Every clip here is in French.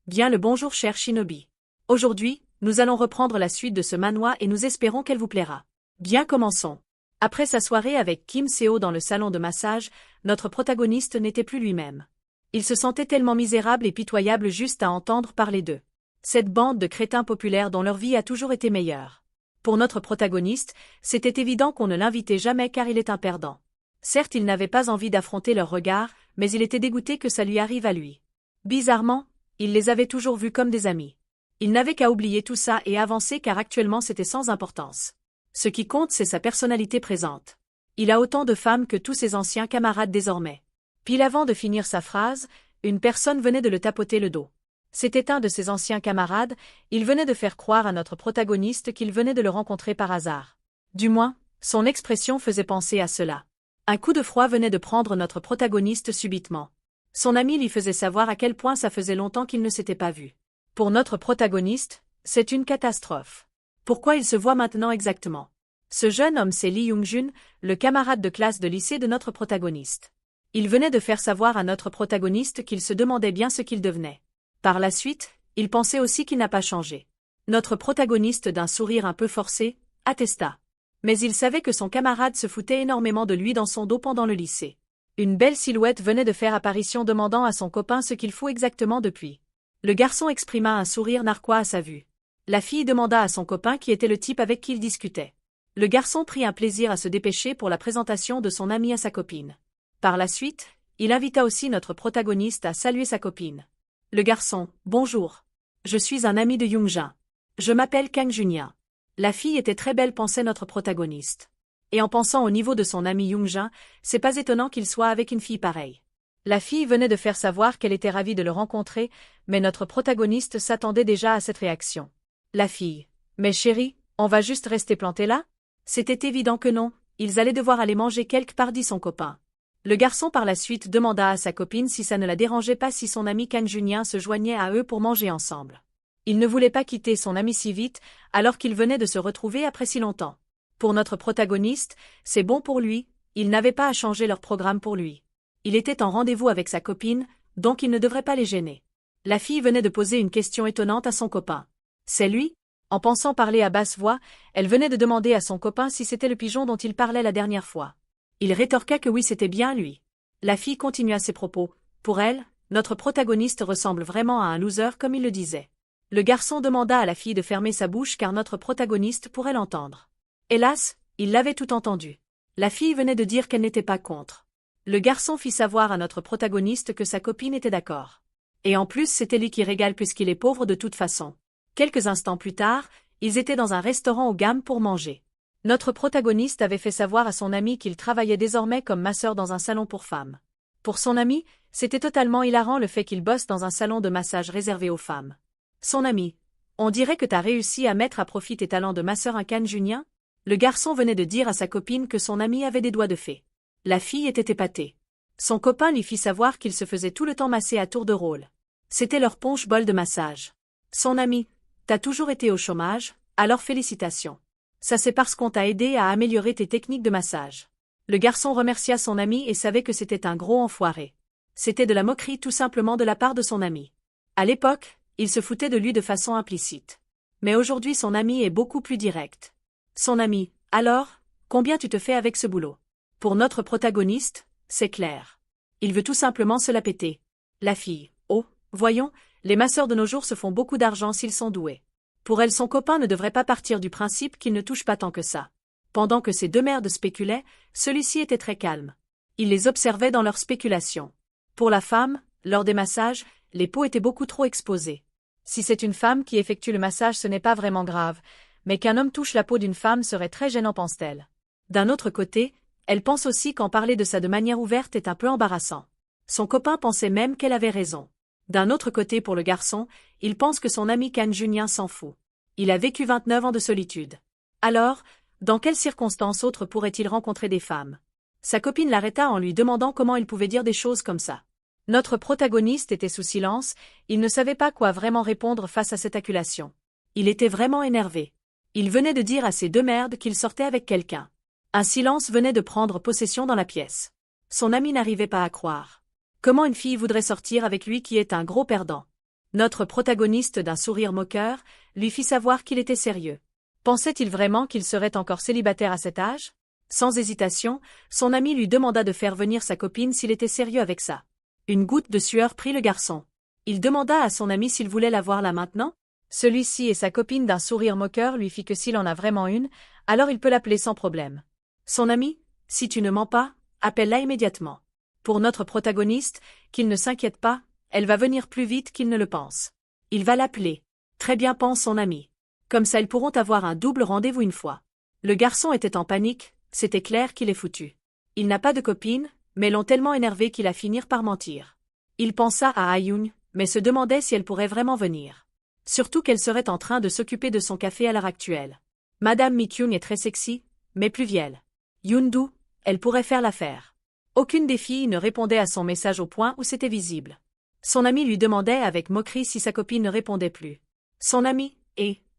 Bien le bonjour cher Shinobi. Aujourd'hui, nous allons reprendre la suite de ce manhwa et nous espérons qu'elle vous plaira. Bien commençons. Après sa soirée avec Kim Seo dans le salon de massage, notre protagoniste n'était plus lui-même. Il se sentait tellement misérable et pitoyable juste à entendre parler d'eux. Cette bande de crétins populaires dont leur vie a toujours été meilleure. Pour notre protagoniste, c'était évident qu'on ne l'invitait jamais car il est un perdant. Certes, il n'avait pas envie d'affronter leurs regards, mais il était dégoûté que ça lui arrive à lui. Bizarrement, il les avait toujours vus comme des amis. Il n'avait qu'à oublier tout ça et avancer car actuellement c'était sans importance. Ce qui compte c'est sa personnalité présente. Il a autant de femmes que tous ses anciens camarades désormais. Pile avant de finir sa phrase, une personne venait de le tapoter le dos. C'était un de ses anciens camarades, il venait de faire croire à notre protagoniste qu'il venait de le rencontrer par hasard. Du moins, son expression faisait penser à cela. Un coup de froid venait de prendre notre protagoniste subitement. Son ami lui faisait savoir à quel point ça faisait longtemps qu'il ne s'était pas vu. Pour notre protagoniste, c'est une catastrophe. Pourquoi il se voit maintenant exactement? Ce jeune homme c'est Lee Young-jun, le camarade de classe de lycée de notre protagoniste. Il venait de faire savoir à notre protagoniste qu'il se demandait bien ce qu'il devenait. Par la suite, il pensait aussi qu'il n'a pas changé. Notre protagoniste d'un sourire un peu forcé, attesta. Mais il savait que son camarade se foutait énormément de lui dans son dos pendant le lycée. Une belle silhouette venait de faire apparition demandant à son copain ce qu'il fout exactement depuis. Le garçon exprima un sourire narquois à sa vue. La fille demanda à son copain qui était le type avec qui il discutait. Le garçon prit un plaisir à se dépêcher pour la présentation de son ami à sa copine. Par la suite, il invita aussi notre protagoniste à saluer sa copine. Le garçon, bonjour. Je suis un ami de Young-jun. Je m'appelle Kang Junia. La fille était très belle pensait notre protagoniste. Et en pensant au niveau de son ami Young-jun, c'est pas étonnant qu'il soit avec une fille pareille. La fille venait de faire savoir qu'elle était ravie de le rencontrer, mais notre protagoniste s'attendait déjà à cette réaction. La fille. Mais chérie, on va juste rester planté là? C'était évident que non, ils allaient devoir aller manger quelque part dit son copain. Le garçon par la suite demanda à sa copine si ça ne la dérangeait pas si son ami Kang Junien se joignait à eux pour manger ensemble. Il ne voulait pas quitter son ami si vite, alors qu'ils venaient de se retrouver après si longtemps. Pour notre protagoniste, c'est bon pour lui, il n'avait pas à changer leur programme pour lui. Il était en rendez-vous avec sa copine, donc il ne devrait pas les gêner. La fille venait de poser une question étonnante à son copain. C'est lui? En pensant parler à basse voix, elle venait de demander à son copain si c'était le pigeon dont il parlait la dernière fois. Il rétorqua que oui c'était bien lui. La fille continua ses propos. Pour elle, notre protagoniste ressemble vraiment à un loser comme il le disait. Le garçon demanda à la fille de fermer sa bouche car notre protagoniste pourrait l'entendre. Hélas, il l'avait tout entendu. La fille venait de dire qu'elle n'était pas contre. Le garçon fit savoir à notre protagoniste que sa copine était d'accord. Et en plus c'était lui qui régale puisqu'il est pauvre de toute façon. Quelques instants plus tard, ils étaient dans un restaurant haut de gamme pour manger. Notre protagoniste avait fait savoir à son ami qu'il travaillait désormais comme masseur dans un salon pour femmes. Pour son ami, c'était totalement hilarant le fait qu'il bosse dans un salon de massage réservé aux femmes. Son ami, on dirait que t'as réussi à mettre à profit tes talents de masseur un Kang Junien? Le garçon venait de dire à sa copine que son ami avait des doigts de fée. La fille était épatée. Son copain lui fit savoir qu'il se faisait tout le temps masser à tour de rôle. C'était leur punch-ball de massage. Son ami, t'as toujours été au chômage, alors félicitations. Ça c'est parce qu'on t'a aidé à améliorer tes techniques de massage. Le garçon remercia son ami et savait que c'était un gros enfoiré. C'était de la moquerie tout simplement de la part de son ami. À l'époque, il se foutait de lui de façon implicite. Mais aujourd'hui son ami est beaucoup plus direct. Son ami, alors, combien tu te fais avec ce boulot? Pour notre protagoniste, c'est clair. Il veut tout simplement se la péter. La fille, oh, voyons, les masseurs de nos jours se font beaucoup d'argent s'ils sont doués. Pour elle son copain ne devrait pas partir du principe qu'il ne touche pas tant que ça. Pendant que ces deux merdes spéculaient, celui-ci était très calme. Il les observait dans leurs spéculations. Pour la femme, lors des massages, les peaux étaient beaucoup trop exposées. Si c'est une femme qui effectue le massage ce n'est pas vraiment grave, mais qu'un homme touche la peau d'une femme serait très gênant pense-t-elle. D'un autre côté, elle pense aussi qu'en parler de ça de manière ouverte est un peu embarrassant. Son copain pensait même qu'elle avait raison. D'un autre côté pour le garçon, il pense que son ami Kang Junien s'en fout. Il a vécu 29 ans de solitude. Alors, dans quelles circonstances autres pourrait-il rencontrer des femmes? Sa copine l'arrêta en lui demandant comment il pouvait dire des choses comme ça. Notre protagoniste était sous silence, il ne savait pas quoi vraiment répondre face à cette acculation. Il était vraiment énervé. Il venait de dire à ces deux merdes qu'il sortait avec quelqu'un. Un silence venait de prendre possession dans la pièce. Son ami n'arrivait pas à croire. Comment une fille voudrait sortir avec lui qui est un gros perdant? Notre protagoniste d'un sourire moqueur lui fit savoir qu'il était sérieux. Pensait-il vraiment qu'il serait encore célibataire à cet âge? Sans hésitation, son ami lui demanda de faire venir sa copine s'il était sérieux avec ça. Une goutte de sueur prit le garçon. Il demanda à son ami s'il voulait la voir là maintenant. Celui-ci et sa copine d'un sourire moqueur lui fit que s'il en a vraiment une, alors il peut l'appeler sans problème. Son ami, si tu ne mens pas, appelle-la immédiatement. Pour notre protagoniste, qu'il ne s'inquiète pas, elle va venir plus vite qu'il ne le pense. Il va l'appeler. Très bien pense son ami. Comme ça ils pourront avoir un double rendez-vous une fois. Le garçon était en panique, c'était clair qu'il est foutu. Il n'a pas de copine, mais l'ont tellement énervé qu'il a fini par mentir. Il pensa à Ayun, mais se demandait si elle pourrait vraiment venir. Surtout qu'elle serait en train de s'occuper de son café à l'heure actuelle. Madame Mi-kyung est très sexy, mais pluvielle. Yoon-doo, elle pourrait faire l'affaire. Aucune des filles ne répondait à son message au point où c'était visible. Son ami lui demandait avec moquerie si sa copine ne répondait plus. Son ami,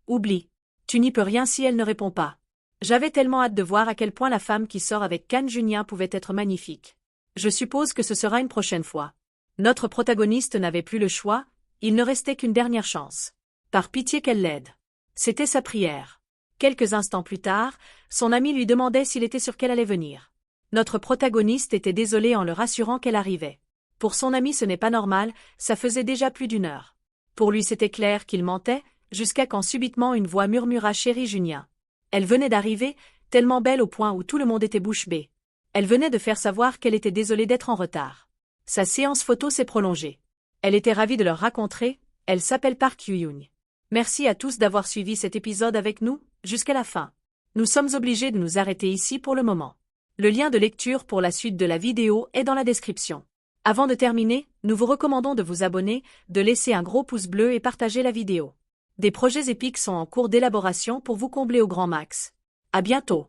oublie. Tu n'y peux rien si elle ne répond pas. J'avais tellement hâte de voir à quel point la femme qui sort avec Kan Junien pouvait être magnifique. Je suppose que ce sera une prochaine fois. Notre protagoniste n'avait plus le choix, il ne restait qu'une dernière chance. Par pitié qu'elle l'aide. C'était sa prière. Quelques instants plus tard, son ami lui demandait s'il était sûr qu'elle allait venir. Notre protagoniste était désolé en le rassurant qu'elle arrivait. Pour son ami ce n'est pas normal, ça faisait déjà plus d'une heure. Pour lui c'était clair qu'il mentait, jusqu'à quand subitement une voix murmura Chérie Junien. Elle venait d'arriver, tellement belle au point où tout le monde était bouche bée. Elle venait de faire savoir qu'elle était désolée d'être en retard. Sa séance photo s'est prolongée. Elle était ravie de leur rencontrer, elle s'appelle Park Yu-young. Merci à tous d'avoir suivi cet épisode avec nous, jusqu'à la fin. Nous sommes obligés de nous arrêter ici pour le moment. Le lien de lecture pour la suite de la vidéo est dans la description. Avant de terminer, nous vous recommandons de vous abonner, de laisser un gros pouce bleu et partager la vidéo. Des projets épiques sont en cours d'élaboration pour vous combler au grand max. À bientôt.